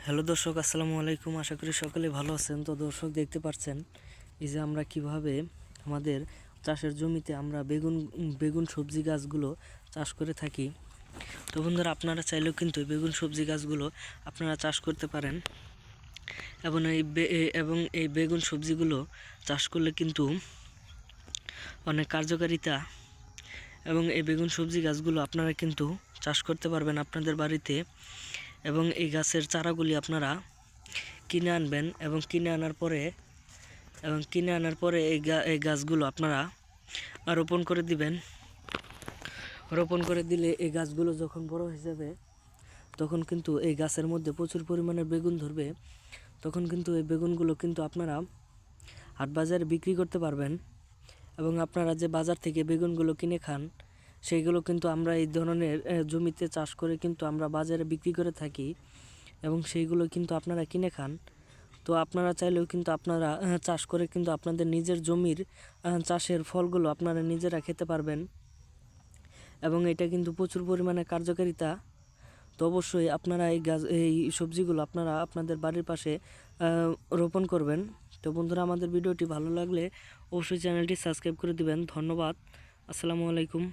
Hello দর্শক, আসসালামু আলাইকুম। আশা করি সকলে ভালো আছেন। তো দর্শক, দেখতে পাচ্ছেন এই যে আমরা কিভাবে আমাদের চাষের জমিতে আমরা বেগুন সবজি গাছগুলো চাষ করে থাকি। তো বন্ধুরা, আপনারা চাইলেও কিন্তু বেগুন সবজি গাছগুলো আপনারা চাষ করতে পারেন এবং এই বেগুন সবজিগুলো চাষ করলে কিন্তু অনেক কার্যকারিতা, এবং এই বেগুন সবজি গাছগুলো আপনারা কিন্তু চাষ করতে পারবেন আপনাদের বাড়িতে। এবং এই গাছের চারাগুলি আপনারা কিনে আনবেন এবং কিনে আনার পরে এই গাছগুলো আপনারা রোপণ করে দিবেন। রোপণ করে দিলে এই গাছগুলো যখন বড় হয়ে যাবে, তখন কিন্তু এই গাছের মধ্যে প্রচুর পরিমাণে বেগুন ধরবে। তখন কিন্তু এই বেগুনগুলো কিন্তু আপনারা হাট বাজারে বিক্রি করতে পারবেন। এবং আপনারা যে বাজার থেকে বেগুনগুলো কিনে খান, সেইগুলো কিন্তু আমরা এই ধরনের জমিতে চাষ করে কিন্তু আমরা বাজারে বিক্রি করে থাকি, এবং সেইগুলো কিন্তু আপনারা কিনে খান। তো আপনারা চাইলেও কিন্তু আপনারা চাষ করে কিন্তু আপনাদের নিজের জমির চাষের ফলগুলো আপনারা নিজেরা খেতে পারবেন, এবং এটা কিন্তু প্রচুর পরিমাণে কার্যকারিতা। তো অবশ্যই আপনারা এই সবজিগুলো আপনারা আপনাদের বাড়ির পাশে রোপণ করবেন। তো বন্ধুরা, আমাদের ভিডিওটি ভালো লাগলে অবশ্যই চ্যানেলটি সাবস্ক্রাইব করে দিবেন। ধন্যবাদ। আসসালামু আলাইকুম।